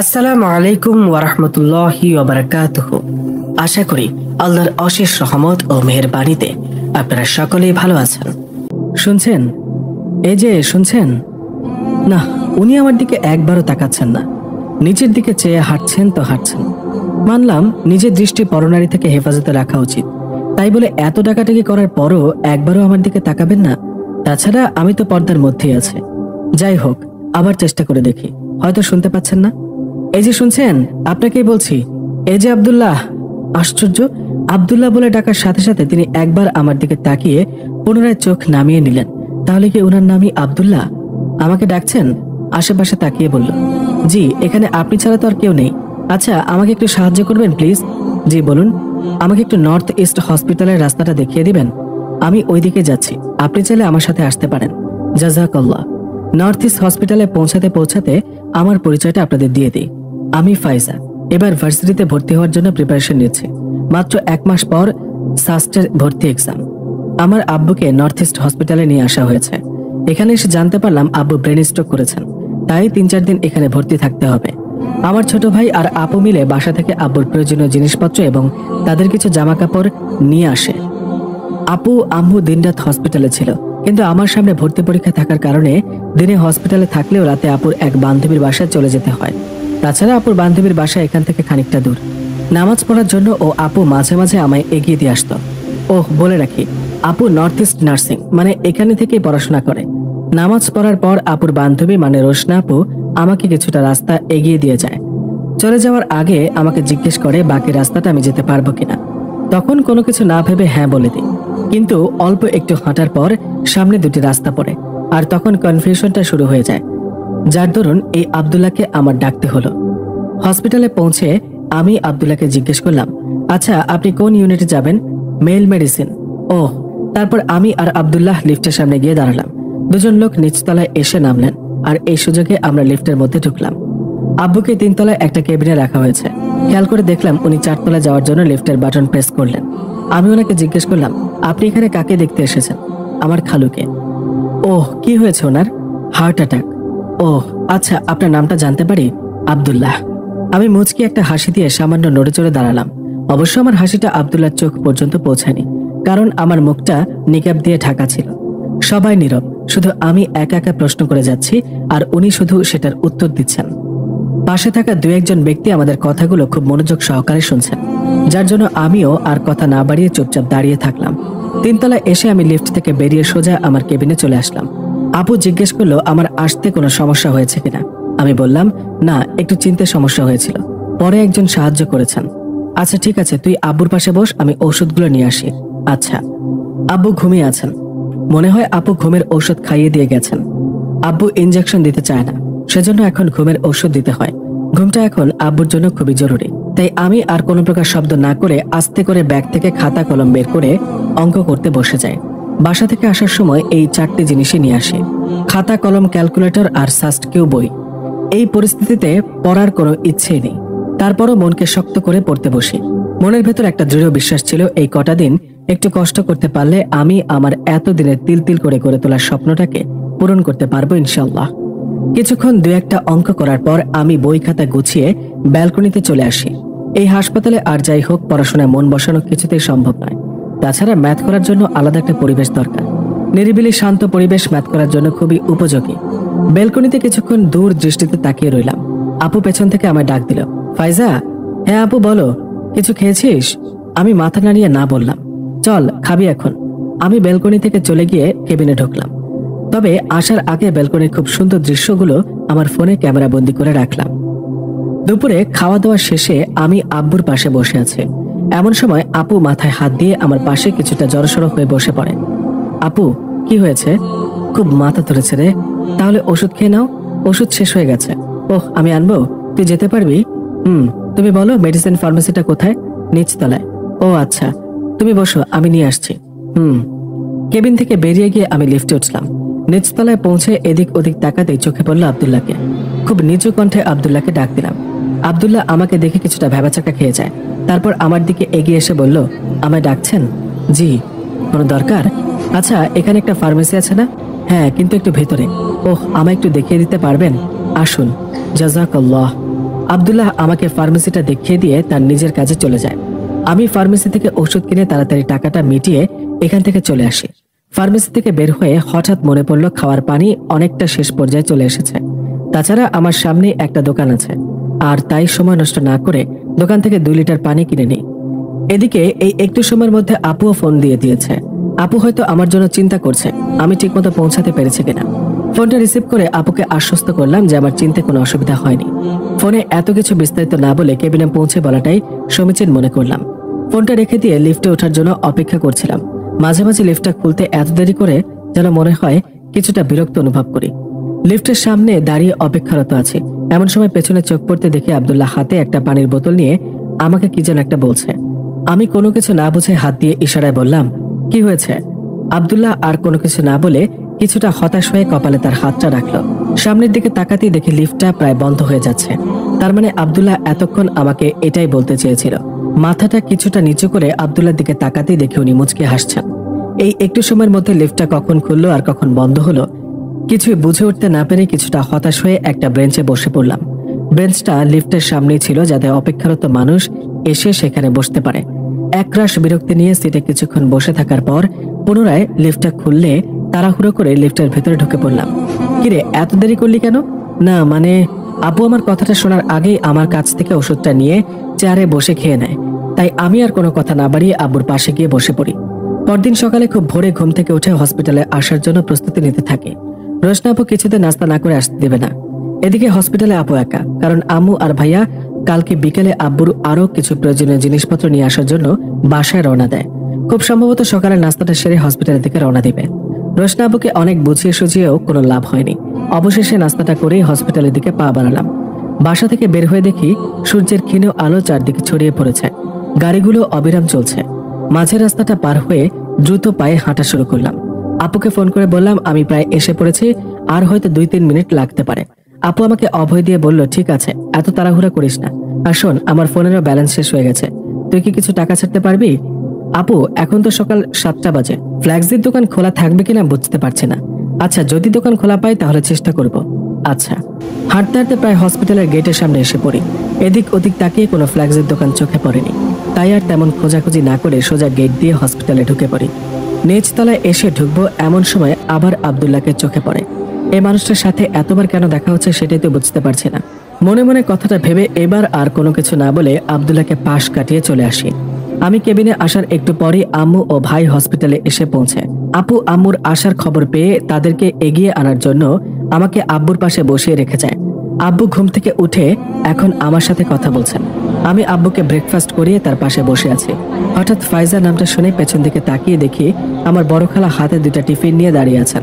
আসসালামু আলাইকুম ওয়া রাহমাতুল্লাহি ওয়া বারাকাতুহু। আশা করি আল্লাহর অশেষ রহমত ও মেহেরবানিতে আপনারা সকলেই ভালো আছেন। শুনছেন? এই যে শুনছেন? না, উনি আমার দিকে একবারও তাকাচ্ছেন না, নিচের দিকে চেয়ে হাঁটছেন তো হাঁটছেন। মানলাম নিজের দৃষ্টি পরনারী থেকে হেফাজতে রাখা উচিত, তাই বলে এত ডাকাডাকি করার পরও একবারও আমার দিকে তাকাবেন না? তাছাড়া আমি তো পর্দার মধ্যেই আছে। যাই হোক, আবার চেষ্টা করে দেখি, হয়তো শুনতে পাচ্ছেন না। এই যে শুনছেন, আপনাকেই বলছি। এই যে আব্দুল্লাহ। আশ্চর্য, আব্দুল্লাহ বলে ডাকার সাথে সাথে তিনি একবার আমার দিকে তাকিয়ে পুনরায় চোখ নামিয়ে নিলেন। তাহলে কি ওনার নামই আব্দুল্লাহ? আমাকে ডাকছেন? আশেপাশে তাকিয়ে বলল, জি, এখানে আপনি ছাড়া তো আর কেউ নেই। আচ্ছা, আমাকে একটু সাহায্য করবেন প্লিজ? জি বলুন। আমাকে একটু নর্থ ইস্ট হসপিটালের রাস্তাটা দেখিয়ে দিবেন? আমি ওইদিকে যাচ্ছি, আপনি চাইলে আমার সাথে আসতে পারেন। জাযাকাল্লাহ। নর্থ ইস্ট হসপিটালে পৌঁছাতে পৌঁছাতে আমার পরিচয়টা আপনাদের দিয়ে দিই। আমি ফাইজা, এবার ভার্সিটিতে ভর্তি হওয়ার জন্য প্রিপারেশন নিচ্ছি। মাত্র 1 মাস পর সাস্টের ভর্তি এক্সাম। আমার আব্বুকে নর্থ ইস্ট হসপিটালে নিয়ে আসা হয়েছে। এখানে এসে জানতে পারলাম আব্বু ব্রেন স্ট্রোক করেছেন, তাই 3-4 দিন এখানে ভর্তি থাকতে হবে। আমার ছোট ভাই আর আপু মিলে বাসা থেকে আব্বুর প্রয়োজনীয় জিনিসপত্র এবং তাদের কিছু জামা কাপড় নিয়ে আসে। আপু আম্মু দিনরাত হসপিটালে ছিল, কিন্তু আমার সামনে ভর্তি পরীক্ষা থাকার কারণে দিনে হসপিটালে থাকলেও রাতে আপুর এক বান্ধবীর বাসায় চলে যেতে হয়। তাছাড়া আপুর বান্ধবীর বাসা এখান থেকে খানিকটা দূর। নামাজ পড়ার জন্য ও আপু মাঝে মাঝে আমায় এগিয়ে দিয়ে আসতো। ওহ, বলে রাখি, আপু নর্থ ইস্ট নার্সিং মানে এখানে থেকেই পড়াশোনা করে। নামাজ পড়ার পর আপুর বান্ধবী মানে রোশনা আপু আমাকে কিছুটা রাস্তা এগিয়ে দিয়ে যায়। চলে যাওয়ার আগে আমাকে জিজ্ঞেস করে বাকি রাস্তাটা আমি যেতে পারবো কিনা। তখন কোনো কিছু না ভেবে হ্যাঁ বলে দিই, কিন্তু অল্প একটু হাঁটার পর সামনে 2টি রাস্তা পড়ে, আর তখন কনফিউশনটা শুরু হয়ে যায়, যার দরুন এই আব্দুল্লাহকে আমার ডাকতে হলো। হসপিটালে পৌঁছে আমি আব্দুল্লাহকে জিজ্ঞেস করলাম, আচ্ছা আপনি কোন ইউনিটে যাবেন? Male medicine. ওহ। তারপর আমি আর আব্দুল্লাহ লিফটের সামনে গিয়ে দাঁড়ালাম। 2জন লোক নিচতলায় এসে নামলেন, আর এই সুযোগে আমরা লিফটের মধ্যে ঢুকলাম। আব্বুকে 3 তলায় একটা কেবিনে রাখা হয়েছে। খেয়াল করে দেখলাম উনি 4 তলায় যাওয়ার জন্য লিফটের বাটন প্রেস করলেন। আমি ওনাকে জিজ্ঞেস করলাম, আপনি এখানে কাকে দেখতে এসেছেন? আমার খালুকে। ওহ, কি হয়েছে ওনার? Heart attack. ওহ আচ্ছা, আপনার নামটা জানতে পারি? আব্দুল্লাহ। আমি মুচকি একটা হাসি দিয়ে সামান্য নড়ে চড়ে দাঁড়ালাম। অবশ্য আমার হাসিটা আব্দুল্লাহর চোখ পর্যন্ত পৌঁছায়নি, কারণ আমার মুখটা নিকাব দিয়ে ঢাকা ছিল। সবাই নীরব, শুধু আমি একা একা প্রশ্ন করে যাচ্ছি, আর উনি শুধু সেটার উত্তর দিচ্ছেন। পাশে থাকা 2-1 ব্যক্তি আমাদের কথাগুলো খুব মনোযোগ সহকারে শুনছেন, যার জন্য আমিও আর কথা না বাড়িয়ে চুপচাপ দাঁড়িয়ে থাকলাম। 3 তলায় এসে আমি লিফট থেকে বেরিয়ে সোজা আমার কেবিনে চলে আসলাম। আপু জিজ্ঞেস করলো আমার আসতে কোনো সমস্যা হয়েছে কিনা। আমি বললাম, না, একটু চিনতে সমস্যা হয়েছিল, পরে একজন সাহায্য করেছেন। আচ্ছা ঠিক আছে, তুই আব্বুর পাশে বস, আমি ওষুধগুলো নিয়ে আসি। আচ্ছা। আব্বু ঘুমিয়ে আছেন, মনে হয় আপু ঘুমের ঔষধ খাইয়ে দিয়ে গেছেন। আব্বু ইনজেকশন দিতে চায় না, সেজন্য এখন ঘুমের ঔষধ দিতে হয়। ঘুমটা এখন আব্বুর জন্য খুবই জরুরি, তাই আমি আর কোনো প্রকার শব্দ না করে আস্তে করে ব্যাগ থেকে খাতা কলম বের করে অঙ্ক করতে বসে যাই। বাসা থেকে আসার সময় এই 4টি জিনিসই নিয়ে আসি, খাতা কলম, ক্যালকুলেটর আর সাস্টকিউ বই। এই পরিস্থিতিতে পড়ার কোনো ইচ্ছেই নেই, তারপরও মনকে শক্ত করে পড়তে বসি। মনের ভেতর একটা দৃঢ় বিশ্বাস ছিল, এই কটা দিন একটু কষ্ট করতে পারলে আমি আমার এতদিনের তিল তিল করে গড়ে তোলার স্বপ্নটাকে পূরণ করতে পারবো ইনশাআল্লাহ। কিছুক্ষণ 2-1টা অঙ্ক করার পর আমি বই খাতা গুছিয়ে ব্যালকনিতে চলে আসি। এই হাসপাতালে আর যাই হোক, পড়াশোনায় মন বসানো কিছুতেই সম্ভব নয়। তাছাড়া ম্যাথ করার জন্য আলাদা একটা পরিবেশ দরকার। নিরিবিলি শান্ত পরিবেশ ম্যাথ করার জন্য খুবই উপযোগী। ব্যালকনিতে কিছুক্ষণ দূর দৃষ্টিতে তাকিয়ে রইলাম। আপু পেছন থেকে আমায় ডাক দিল, ফাইজা। হ্যাঁ আপু বলো, কিছু খেয়েছিস? আমি মাথা নাড়িয়ে না বললাম। চল, খাবি এখন? আমি ব্যালকনি থেকে চলে গিয়ে কেবিনে ঢুকলাম। তবে আসার আগে ব্যালকনির খুব সুন্দর দৃশ্যগুলো আমার ফোনে ক্যামেরা বন্দি করে রাখলাম। দুপুরে খাওয়া দাওয়া শেষে আমি আব্বুর পাশে বসে আছি। এমন সময় আপু মাথায় হাত দিয়ে আমার পাশে কিছুটা জড়সড় হয়ে বসে পড়ে। আপু, কি হয়েছে? খুব মাথা ধরেছে রে। তাহলে ওষুধ খেয়ে নাও, ওষুধ শেষ হয়ে গেছে। ওহ, আমি আনবো? তুই যেতে পারবি? তুমি বলো মেডিসিন ফার্মেসিটা কোথায়? নিচতলায়। ও আচ্ছা, তুমি বসো, আমি নিয়ে আসছি। কেবিন থেকে বেরিয়ে গিয়ে আমি লিফটে উঠলাম। নিচতলায় পৌঁছে এদিক ওদিক তাকাতেই চোখে পড়লো আব্দুল্লাহকে। খুব নিচু কণ্ঠে আব্দুল্লাহকে ডাক দিলাম। আব্দুল্লাহ আমাকে দেখে কিছুটা ভ্যাবাচাকা খেয়ে যায়, তারপর আমার দিকে এগিয়ে এসে বলল, আমায় ডাকছেন? জি। কোনো দরকার? আচ্ছা, এখানে একটা ফার্মেসি আছে না? হ্যাঁ, কিন্তু একটু ভেতরে। ওহ, আমায় একটু দেখিয়ে দিতে পারবেন? আসুন। জাযাকাল্লাহ। আব্দুল্লাহ আমাকে ফার্মেসিটা দেখিয়ে দিয়ে তার নিজের কাজে চলে যায়। আমি ফার্মেসি থেকে ওষুধ কিনে তাড়াতাড়ি টাকাটা মিটিয়ে এখান থেকে চলে আসি। ফার্মেসি থেকে বের হয়ে হঠাৎ মনে পড়ল খাওয়ার পানি অনেকটা শেষ পর্যায়ে চলে এসেছে। তাছাড়া আমার সামনে একটা দোকান আছে, আর তাই সময় নষ্ট না করে দোকান থেকে 2 লিটার পানি কিনে নিই। এদিকে এই একটু সময়ের মধ্যে আপুও ফোন দিয়ে দিয়েছে। আপু হয়তো আমার জন্য চিন্তা করছে আমি ঠিকমতো পৌঁছাতে পেরেছি কিনা। ফোনটা রিসিভ করে আপুকে আশ্বস্ত করলাম যে আমার চিন্তা কোনো অসুবিধা হয়নি। ফোনে এত কিছু বিস্তারিত না বলে কেবিনে পৌঁছে বলাটাই সমীচীন মনে করলাম। ফোনটা রেখে দিয়ে লিফটে ওঠার জন্য অপেক্ষা করছিলাম। মাঝে মাঝে লিফটটা খুলতে এত দেরি করে যেন মনে হয় কিছুটা বিরক্ত অনুভব করি। লিফটের সামনে দাঁড়িয়ে অপেক্ষারত আছি, এমন সময় পেছনে চোখ পড়তে দেখে আব্দুল্লাহ হাতে একটা পানির বোতল নিয়ে আমাকে কি যেন একটা বলছে। আমি কোনো কিছু না বুঝে হাত দিয়ে ইশারায় বললাম, কি হয়েছে? আব্দুল্লাহ আর কোনো কিছু না বলে কিছুটা হতাশ হয়ে কপালে তার হাতটা রাখলো। সামনের দিকে তাকাতেই দেখি লিফটটা প্রায় বন্ধ হয়ে যাচ্ছে। তার মানে আব্দুল্লাহ এতক্ষণ আমাকে এটাই বলতে চেয়েছিল। মাথাটা কিছুটা নিচু করে আব্দুল্লাহর দিকে তাকাতেই দেখে উনি মুচকে হাসছেন। এই একটু সময়ের মধ্যে লিফটটা কখন খুললো আর কখন বন্ধ হলো কিছুই বুঝে উঠতে না পেরে কিছুটা হতাশ হয়ে একটা বেঞ্চে বসে পড়লাম। বেঞ্চটা লিফটের সামনেই ছিল, যাতে অপেক্ষারত মানুষ এসে সেখানে বসতে পারে। একরাশ বিরক্তি নিয়ে সিটে কিছুক্ষণ বসে থাকার পর পুনরায় লিফটটা খুললে তাড়াহুড়ো করে লিফটের ভেতরে ঢুকে পড়লাম। কিরে, এত দেরি করলি কেন? না মানে, আপু আমার কথাটা শোনার আগেই আমার কাছ থেকে ওষুধটা নিয়ে চেয়ারে বসে খেয়ে নেয়, তাই আমি আর কোনো কথা না বাড়িয়ে আব্বুর পাশে গিয়ে বসে পড়ি। পরদিন সকালে খুব ভোরে ঘুম থেকে উঠে হসপিটালে আসার জন্য প্রস্তুতি নিতে থাকি। রোশনা আপু কিছুতে নাস্তা না করে আসতে দেবে না। এদিকে হসপিটালে আপু একা, কারণ আম্মু আর ভাইয়া কালকে বিকেলে আব্বুর আরো কিছু প্রয়োজনীয় জিনিসপত্র নিয়ে আসার জন্য বাসায় রওনা দেয়। খুব সম্ভবত সকালে নাস্তাটা সেরে হসপিটালের দিকে রওনা দিবে। রোশনা আপুকে অনেক বুঝিয়ে সুঝিয়েও কোনো লাভ হয়নি। অবশেষে নাস্তাটা করেই হসপিটালের দিকে পা বাড়ালাম। বাসা থেকে বের হয়ে দেখি সূর্যের ক্ষীণ আলো চারদিকে ছড়িয়ে পড়েছে। গাড়িগুলো অবিরাম চলছে। মাঝের রাস্তাটা পার হয়ে দ্রুত পায়ে হাঁটা শুরু করলাম। আপুকে ফোন করে বললাম আমি প্রায় এসে পড়েছি, আর হয়তো 2-3 মিনিট লাগতে পারে। আপু আমাকে অভয় দিয়ে বলল, ঠিক আছে, এত তাড়াহুড়া করিস না। আর শোন, আমার ফোনেরও ব্যালেন্স শেষ হয়ে গেছে, তুই কি কিছু টাকা ছাড়তে পারবি? আপু, এখন তো সকাল 7টা বাজে, ফ্ল্যাক্সির দোকান খোলা থাকবে কিনা বুঝতে পারছি না। আচ্ছা, যদি দোকান খোলা পাই তাহলে চেষ্টা করব। আচ্ছা। হাঁটতে হাঁটতে প্রায় হসপিটালের গেটের সামনে এসে পড়ি। এদিক ওদিক তাকিয়ে কোনো ফ্ল্যাক্সির দোকান চোখে পড়েনি, তাই আর তেমন খোঁজাখুঁজি না করে সোজা গেট দিয়ে হসপিটালে ঢুকে পড়ি। নিচতলায় এসে ঢুকবো এমন সময় আবার আব্দুল্লাহকে চোখে পড়ে। এই মানুষটার সাথে এতবার কেন দেখা হচ্ছে সেটাই তো বুঝতে পারছি না। মনে মনে কথাটা ভেবে এবার আর কোনো কিছু না বলে আব্দুল্লাহকে পাশ কাটিয়ে চলে আসি। আমি কেবিনে আসার একটু পরই আম্মু ও ভাই হসপিটালে এসে পৌঁছে। আপু আম্মুর আসার খবর পেয়ে তাদেরকে এগিয়ে আনার জন্য আমাকে আব্বুর পাশে বসিয়ে রেখে যায়। আব্বু ঘুম থেকে উঠে এখন আমার সাথে কথা বলছেন। আমি আব্বুকে ব্রেকফাস্ট করিয়ে তার পাশে বসে আছি। হঠাৎ ফাইজা নামটা শুনে পেছন দিকে তাকিয়ে দেখি আমার বড় খালা হাতে 2টা টিফিন নিয়ে দাঁড়িয়ে আছেন।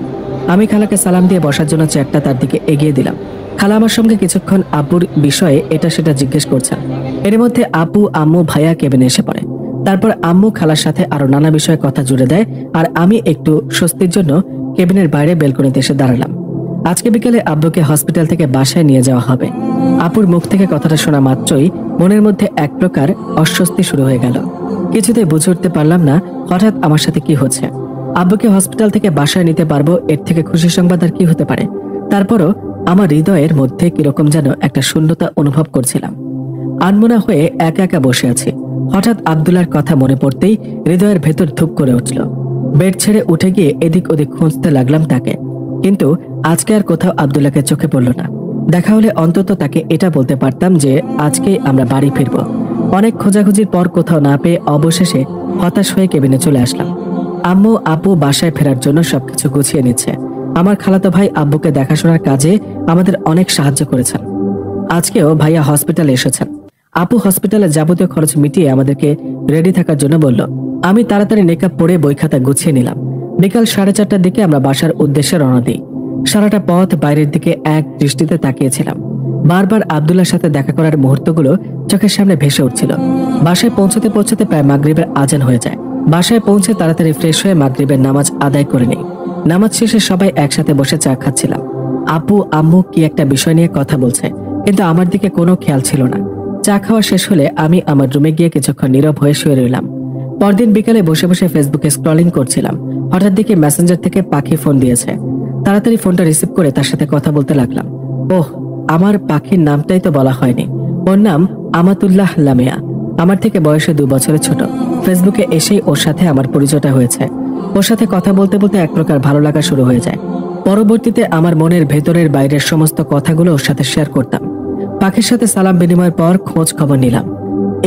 আমি খালাকে সালাম দিয়ে বসার জন্য চেয়ারটা তার দিকে এগিয়ে দিলাম। খালা আমার সঙ্গে কিছুক্ষণ আব্বুর বিষয়ে এটা সেটা জিজ্ঞেস করছেন। এর মধ্যে আপু আম্মু ভাইয়া কেবিনে এসে পড়ে। তারপর আম্মু খালার সাথে আরো নানা বিষয়ে কথা জুড়ে দেয়, আর আমি একটু স্বস্তির জন্য কেবিনের বাইরে বেলকনিতে এসে দাঁড়ালাম। আজকে বিকেলে আব্বুকে হসপিটাল থেকে বাসায় নিয়ে যাওয়া হবে। আপুর মুখ থেকে কথাটা শোনা মাত্রই মনের মধ্যে এক প্রকার অস্বস্তি শুরু হয়ে গেল। কিছুতেই বুঝে উঠতে পারলাম না হঠাৎ আমার সাথে কি হচ্ছে। আব্বুকে হসপিটাল থেকে বাসায় নিতে পারবো, এর থেকে খুশি সংবাদ আর কি হতে পারে। তারপরও আমার হৃদয়ের মধ্যে কিরকম যেন একটা শূন্যতা অনুভব করছিলাম। আনমনা হয়ে একা একা বসে আছি। হঠাৎ আব্দুল্লাহর কথা মনে পড়তেই হৃদয়ের ভেতর ধুপ করে উঠল। বেড ছেড়ে উঠে গিয়ে এদিক ওদিক খুঁজতে লাগলাম তাকে, কিন্তু আজকে আর কোথাও আব্দুল্লাহকে চোখে পড়ল না। দেখা হলে অন্তত তাকে এটা বলতে পারতাম যে আজকে আমরা বাড়ি ফিরব। অনেক খোঁজাখুঁজির পর কোথাও না পেয়ে অবশেষে হতাশ হয়ে কেবিনে চলে আসলাম। আম্মু আপু বাসায় ফেরার জন্য সবকিছু গুছিয়ে নিচ্ছে। আমার খালাতো ভাই আব্বুকে দেখাশোনার কাজে আমাদের অনেক সাহায্য করেছেন। আজকেও ভাইয়া হসপিটালে এসেছেন। আপু হসপিটালে যাবতীয় খরচ মিটিয়ে আমাদেরকে রেডি থাকার জন্য বলল। আমি তাড়াতাড়ি মেকআপ পরে বই খাতা গুছিয়ে নিলাম। বিকাল 4:30টার দিকে আমরা বাসার উদ্দেশ্যে রওনা দিই। সারাটা পথ বাইরের দিকে এক দৃষ্টিতে তাকিয়েছিলাম। বারবার আব্দুল্লাহর সাথে দেখা করার মুহূর্তগুলো চোখের সামনে ভেসে উঠছিল। বাসায় পৌঁছতে পৌঁছতে প্রায় মাগরিবের আজান হয়ে যায়। বাসায় পৌঁছে তাড়াতাড়ি ফ্রেশ হয়ে মাগরিবের নামাজ আদায় করে নেই। নামাজ শেষে সবাই একসাথে বসে চা খাচ্ছিলাম। আপু আম্মু কি একটা বিষয় নিয়ে কথা বলছে, কিন্তু আমার দিকে কোনো খেয়াল ছিল না। চা খাওয়া শেষ হলে আমি আমার রুমে গিয়ে কিছুক্ষণ নীরব হয়ে শুয়ে রইলাম। পরদিন বিকালে বসে বসে ফেসবুকে স্ক্রলিং করছিলাম। হঠাৎ দেখি মেসেঞ্জার থেকে পাখি ফোন দিয়েছে। তাড়াতাড়ি ফোনটা রিসিভ করে তার সাথে কথা বলতে লাগলাম। ওহ, আমার পাখির নামটাই তো বলা হয়নি। ওর নাম আমাতুল্লাহ লামিয়া। আমার থেকে বয়সে 2 বছরের ছোট। ফেসবুকে এসেই ওর সাথে আমার পরিচয়টা হয়েছে। ওর সাথে কথা বলতে বলতে এক প্রকার ভালো লাগা শুরু হয়ে যায়। পরবর্তীতে আমার মনের ভেতরের বাইরের সমস্ত কথাগুলো ওর সাথে শেয়ার করতাম। পাখির সাথে সালাম বিনিময়ের পর খোঁজ খবর নিলাম।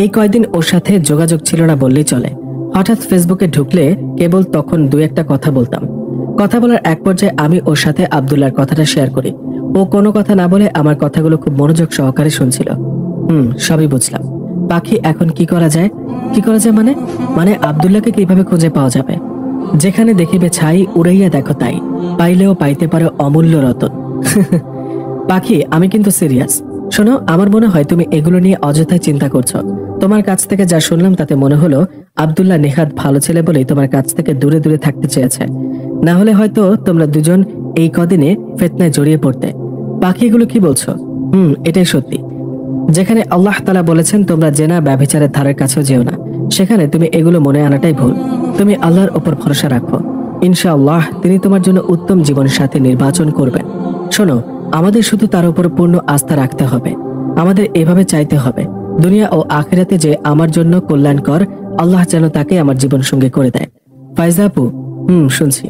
এই কয়েকদিন ওর সাথে যোগাযোগ ছিল না বললেই চলে। হঠাৎ ফেসবুকে ঢুকলে কেবল তখন 2-1টা কথা বলতাম। কথা বলার এক পর্যায়ে আমি ওর সাথে আব্দুল্লাহর কথাটা শেয়ার করি। ও কোনো কথা না বলে আমার কথাগুলো খুব মনোযোগ সহকারে শুনছিল। সবই বুঝলাম। পাখি, এখন কি করা যায়? কি করা যায় মানে আব্দুল্লাহকে কিভাবে খুঁজে পাওয়া যাবে? যেখানে দেখিবে ছাই, উড়াইয়া দেখো তাই, পাইলেও পাইতে পারো অমূল্য রতন। পাখি, আমি কিন্তু সিরিয়াস। শোনো, আমার মনে হয় তুমি এগুলো নিয়ে অযথায় চিন্তা করছো। তোমার কাছ থেকে যা শুনলাম তাতে মনে হলো আব্দুল্লাহ নেহাত ভালো ছেলে বলেই তোমার কাছ থেকে দূরে দূরে থাকতে চেয়েছে। না হলে হয়তো তোমরা দুজন এই কদিনে ফিতনায় জড়িয়ে পড়তে। পাখি, এগুলো কি বলছো? এটাই সত্যি। যেখানে আল্লাহ তাআলা বলেছেন তোমরা জেনা ব্যভিচারের ধারের কাছেও যেও না, সেখানে তুমি এগুলো মনে আনাটাই ভুল। তুমি আল্লাহর উপর ভরসা রাখো। ইনশাআল্লাহ তিনি তোমার জন্য উত্তম জীবন সাথী নির্বাচন করবেন। শোনো, আমাদের শুধু তার উপর পূর্ণ আস্থা রাখতে হবে। আমাদের এভাবে চাইতে হবে, দুনিয়া ও আখিরাতে যে আমার জন্য কল্যাণকর, আল্লাহ যেন তাকে আমার জীবন সঙ্গী করে দেয়। ফাইজা আপু, শুনছি।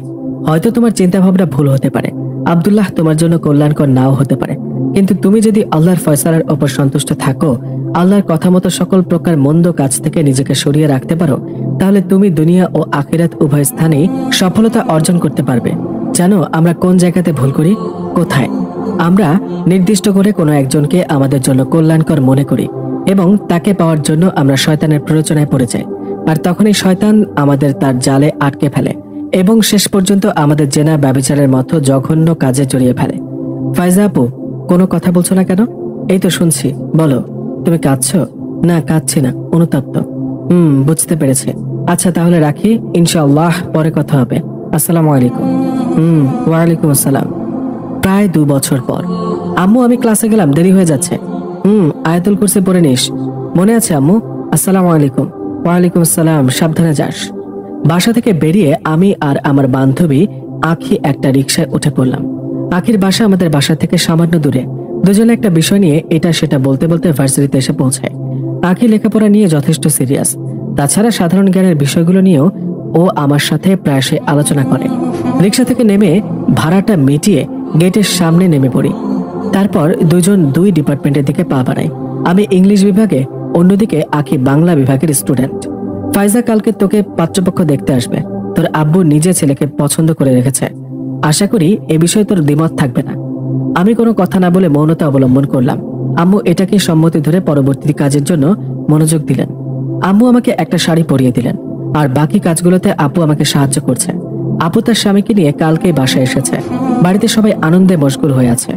হয়তো তোমার চিন্তা ভাবনা ভুল হতে পারে। আব্দুল্লাহ তোমার জন্য কল্যাণকর নাও হতে পারে, কিন্তু তুমি যদি আল্লাহর ফয়সালার উপর সন্তুষ্ট থাকো, আল্লাহর কথা মতো সকল প্রকার মন্দ কাজ থেকে নিজেকে সরিয়ে রাখতে পারো, তাহলে তুমি দুনিয়া ও আখিরাত উভয় স্থানেই সফলতা অর্জন করতে পারবে। জানো আমরা কোন জায়গাতে ভুল করি? কোথায়? আমরা নির্দিষ্ট করে কোনো একজনকে আমাদের জন্য কল্যাণকর মনে করি এবং তাকে পাওয়ার জন্য আমরা শয়তানের প্ররোচনায় পড়ে যাই। আর তখনই শয়তান আমাদের তার জালে আটকে ফেলে এবং শেষ পর্যন্ত আমাদের জেনা ব্যভিচারের মতো জঘন্য কাজে জড়িয়ে ফেলে। ফাইজা আপু, কোনো কথা বলছো না কেন? এই তো শুনছি, বলো। তুমি কাঁদছো? না, কাঁদছি না, অনুতপ্ত। বুঝতে পেরেছি। আচ্ছা তাহলে রাখি, ইনশাআল্লাহ পরে কথা হবে। আসসালামু আলাইকুম। ওয়ালাইকুম আসসালাম। প্রায় 2 বছর পর। আম্মু, আমি ক্লাসে গেলাম, দেরি হয়ে যাচ্ছে। আয়াতুল কুরসি পড়ে নিস, মনে আছে আম্মু? আসসালামু আলাইকুম। ওয়ালাইকুম আসসালাম, সাবধানে যাস। বাসা থেকে বেরিয়ে আমি আর আমার বান্ধবী আখি একটা রিকশায় উঠে পড়লাম। আখির বাসা আমাদের বাসা থেকে সামান্য দূরে। দুজনে একটা বিষয় নিয়ে এটা সেটা বলতে বলতে ভার্সিটিতে এসে পৌঁছায়। আখি লেখাপড়া নিয়ে যথেষ্ট সিরিয়াস। তাছাড়া সাধারণ জ্ঞানের বিষয়গুলো নিয়েও ও আমার সাথে প্রায়শই আলোচনা করে। রিকশা থেকে নেমে ভাড়াটা মিটিয়ে গেটের সামনে নেমে পড়ি। তারপর দুজন 2 ডিপার্টমেন্টের দিকে পা বাড়াই। আমি ইংলিশ বিভাগে, অন্যদিকে আখি বাংলা বিভাগের স্টুডেন্ট। ফাইজা, কালকে তোকে পাত্রপক্ষ দেখতে আসবে। তোর আব্বু নিজে ছেলেকে পছন্দ করে রেখেছে। আশা করি এ বিষয়ে তোর দ্বিমত থাকবে না। আমি কোনো কথা না বলে মৌনতা অবলম্বন করলাম। আম্মু এটাকে সম্মতি ধরে পরবর্তী কাজের জন্য মনোযোগ দিলেন। আম্মু আমাকে একটা শাড়ি পরিয়ে দিলেন, আর বাকি কাজগুলোতে আপু আমাকে সাহায্য করছে। আপু তার স্বামীকে নিয়ে কালকেই বাসায় এসেছে। বাড়িতে সবাই আনন্দে মশগুল হয়ে আছে।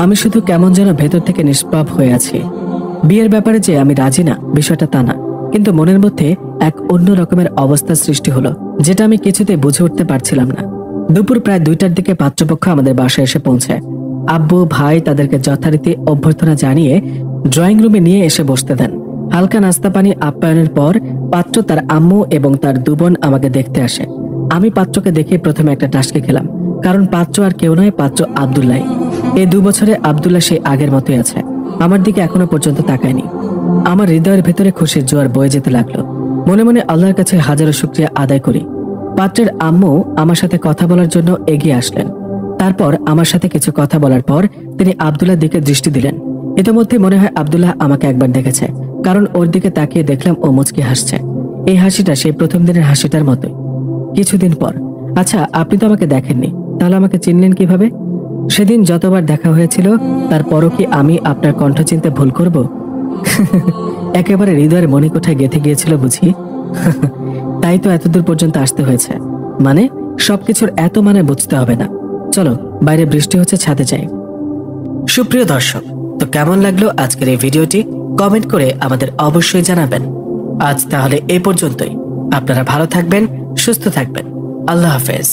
আমি শুধু কেমন যেন ভেতর থেকে নিষ্পাপ হয়ে আছি। বিয়ের ব্যাপারে যে আমি রাজি না, বিষয়টা তা না, কিন্তু মনের মধ্যে এক অন্য রকমের অবস্থা সৃষ্টি হলো, যেটা আমি কিছুতে বুঝে উঠতে পারছিলাম না। দুপুর প্রায় 2টার দিকে পাত্রপক্ষ আমাদের বাসায় এসে পৌঁছায়। আব্বু ভাই তাদেরকে যথারীতি অভ্যর্থনা জানিয়ে ড্রয়িং রুমে নিয়ে এসে বসতে দেন। হালকা নাস্তা পানি আপ্যায়নের পর পাত্র, তার আম্মু এবং তার 2 বোন আমাকে দেখতে আসে। আমি পাত্রকে দেখে প্রথমে একটা টাসকি খেলাম, কারণ পাত্র আর কেউ নয়, পাত্র আব্দুল্লাহ। এই 2 বছরে আব্দুল্লাহ সেই আগের মতোই আছে, আমার দিকে এখনো পর্যন্ত তাকায়নি। আমার হৃদয়ের ভেতরে খুশির জোয়ার বয়ে যেতে লাগলো। মনে মনে আল্লাহর কাছে হাজারো শুকরিয়া আদায় করি। পাত্রের আম্মু আমার সাথে কথা বলার জন্য এগিয়ে আসলেন। তারপর আমার সাথে কিছু কথা বলার পর তিনি আব্দুল্লাহর দিকে দৃষ্টি দিলেন। ইতিমধ্যে মনে হয় আব্দুল্লাহ আমাকে একবার দেখেছে, কারণ ওর দিকে তাকিয়ে দেখলাম ও মুচকি হাসছে। এই হাসিটা সেই প্রথম দিনের হাসিটার মতোই। কিছুদিন পর, আচ্ছা আপনি তো আমাকে দেখেননি, তাহলে আমাকে চিনলেন কিভাবে? সেদিন যতবার দেখা হয়েছিল তারপরও কি আমি আপনার কণ্ঠ চিনতে ভুল করব? একেবারে হৃদয়ের মণিকোঠায় গেঁথে গিয়েছিল বুঝি। তাই তো এতদূর পর্যন্ত আসতে হয়েছে। মানে সবকিছুর এত মানে বুঝতে হবে না। চলো, বাইরে বৃষ্টি হচ্ছে, ছাদে যাই। সুপ্রিয় দর্শক, তো কেমন লাগলো আজকের এই ভিডিওটি কমেন্ট করে আমাদের অবশ্যই জানাবেন। আজ তাহলে এই পর্যন্তই। আপনারা ভালো থাকবেন, সুস্থ থাকবেন। আল্লাহ হাফেজ।